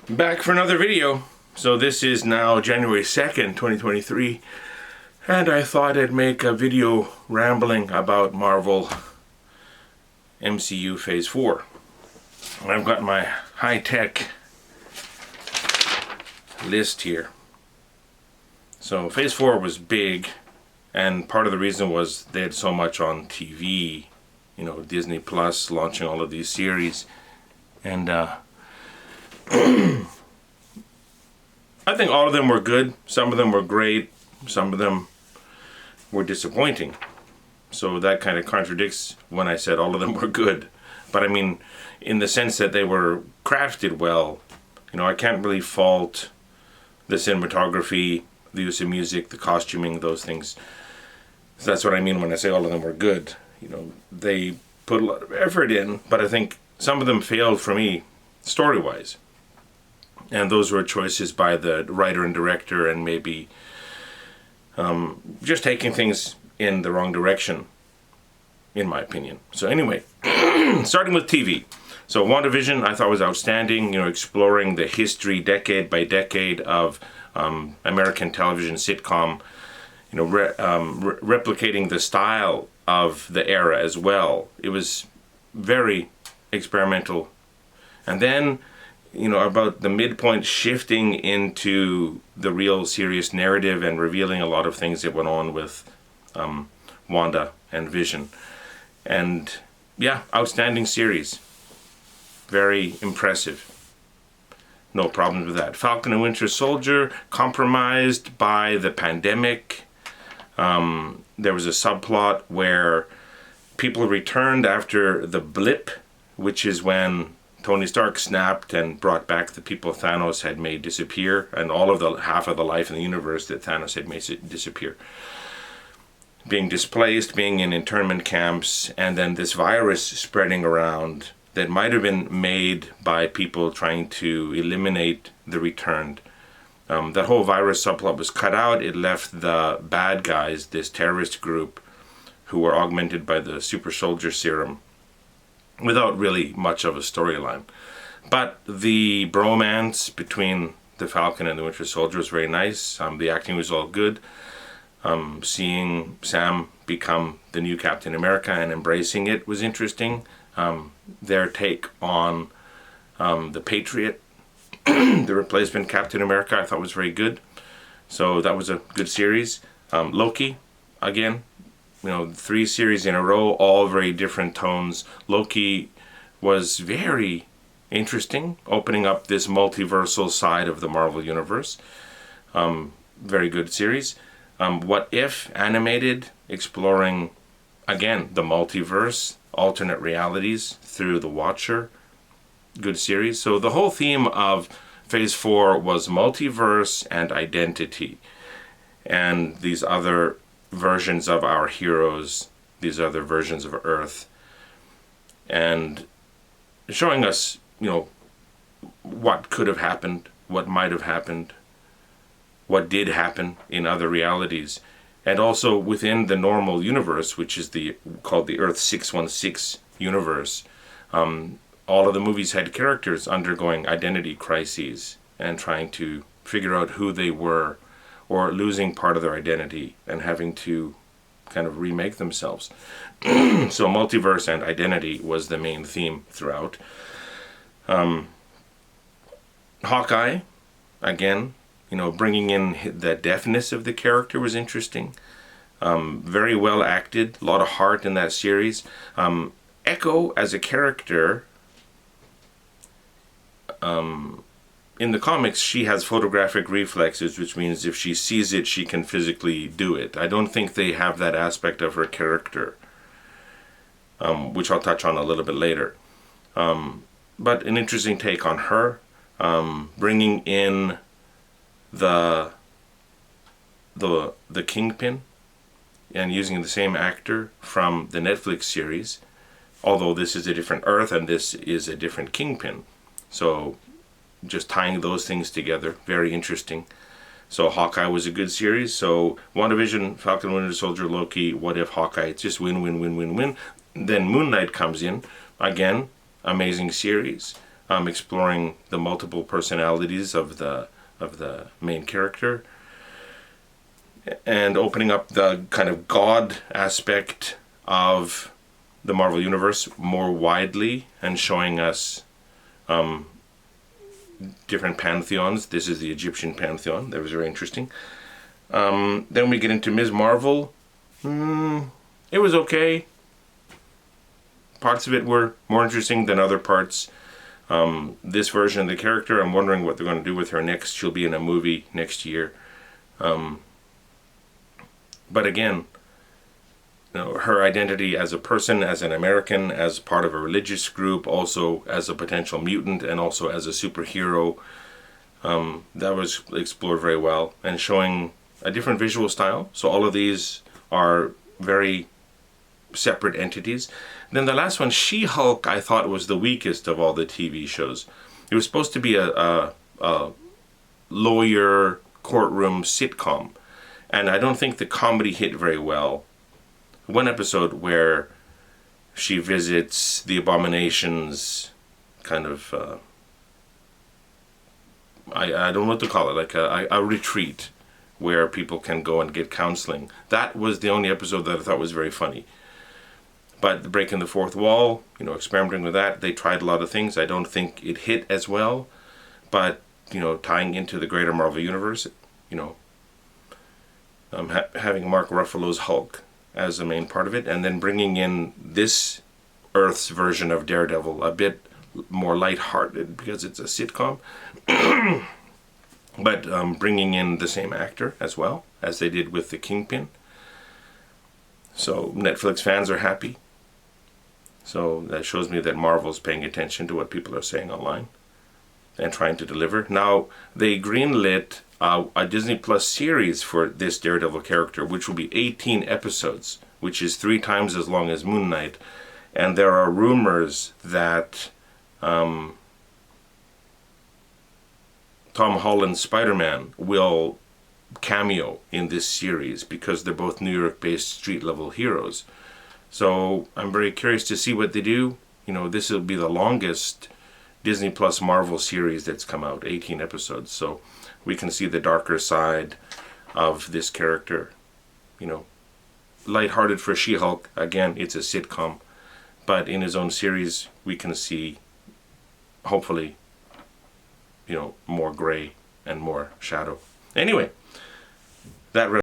Back for another video. So this is now January 2nd, 2023, and I thought I'd make a video rambling about Marvel MCU Phase 4. And I've got my high-tech list here. So Phase 4 was big, and part of the reason was they had so much on TV, you know, Disney Plus launching all of these series, and I think all of them were good. Some of them were great. Some of them were disappointing. So that kind of contradicts when I said all of them were good. But I mean, in the sense that they were crafted well. You know, I can't really fault the cinematography, the use of music, the costuming, those things. So that's what I mean when I say all of them were good. You know, they put a lot of effort in, but I think some of them failed for me story-wise. And those were choices by the writer and director, and maybe just taking things in the wrong direction, in my opinion. So anyway, starting with TV. So WandaVision I thought was outstanding, you know, exploring the history decade by decade of American television sitcom, you know, replicating the style of the era as well. It was very experimental. And then, you know, about the midpoint, shifting into the real serious narrative and revealing a lot of things that went on with Wanda and Vision. And yeah, outstanding series. Very impressive. No problems with that. Falcon and Winter Soldier, compromised by the pandemic. There was a subplot where people returned after the blip, which is when Tony Stark snapped and brought back the people Thanos had made disappear, and all of the half of the life in the universe that Thanos had made disappear. Being displaced, being in internment camps, and then this virus spreading around that might have been made by people trying to eliminate the returned. That whole virus subplot was cut out. It left the bad guys, this terrorist group, who were augmented by the super soldier serum, without really much of a storyline. But the bromance between the Falcon and the Winter Soldier was very nice. The acting was all good. Seeing Sam become the new Captain America and embracing it was interesting. Their take on the Patriot, the replacement Captain America, I thought was very good. So that was a good series. Loki, again, you know, 3 series in a row, all very different tones. Loki was very interesting, opening up this multiversal side of the Marvel Universe. Very good series. What If, animated, exploring, again, the multiverse, alternate realities through the Watcher. Good series. So the whole theme of Phase 4 was multiverse and identity. And these other versions of our heroes, these other versions of Earth, and showing us, you know, what could have happened, what might have happened, what did happen in other realities, and also within the normal universe, which is called the Earth 616 universe. All of the movies had characters undergoing identity crises and trying to figure out who they were, or losing part of their identity and having to kind of remake themselves. So multiverse and identity was the main theme throughout. Hawkeye, again, you know, bringing in the deafness of the character was interesting. Very well acted, a lot of heart in that series. Echo as a character, in the comics, she has photographic reflexes, which means if she sees it, she can physically do it. I don't think they have that aspect of her character, which I'll touch on a little bit later. But an interesting take on her, bringing in the Kingpin and using the same actor from the Netflix series, although this is a different Earth and this is a different Kingpin. So just tying those things together, very interesting. So Hawkeye was a good series. So WandaVision, Falcon, Winter Soldier, Loki, What If, Hawkeye, it's just win, win, win, win, win. Then Moon Knight comes in, again, amazing series. exploring the multiple personalities of the main character, and opening up the kind of God aspect of the Marvel Universe more widely, and showing us different pantheons. This is the Egyptian pantheon. That was very interesting. Then we get into Ms. Marvel. It was okay. Parts of it were more interesting than other parts. This version of the character, I'm wondering what they're going to do with her next. She'll be in a movie next year. But again, her identity as a person, as an American, as part of a religious group, also as a potential mutant, and also as a superhero, that was explored very well, and showing a different visual style. So all of these are very separate entities. Then the last one, She-Hulk, I thought was the weakest of all the TV shows. It was supposed to be a lawyer courtroom sitcom, and I don't think the comedy hit very well. One episode where she visits the Abomination's kind of I don't know what to call it, like a retreat where people can go and get counseling. That was the only episode that I thought was very funny. But breaking the fourth wall, experimenting with that, they tried a lot of things. I don't think it hit as well, but tying into the greater Marvel Universe, having Mark Ruffalo's Hulk as the main part of it, and then bringing in this Earth's version of Daredevil, a bit more lighthearted because it's a sitcom, but bringing in the same actor as well as they did with the Kingpin. So Netflix fans are happy. So that shows me that Marvel's paying attention to what people are saying online and trying to deliver. Now, they greenlit a Disney Plus series for this Daredevil character, which will be 18 episodes, which is 3 times as long as Moon Knight. And there are rumors that Tom Holland's Spider-Man will cameo in this series because they're both New York-based street-level heroes. So I'm very curious to see what they do. This will be the longest Disney Plus Marvel series that's come out, 18 episodes. So we can see the darker side of this character. Lighthearted for She-Hulk. Again, it's a sitcom. But in his own series, we can see, hopefully, more gray and more shadow. Anyway, that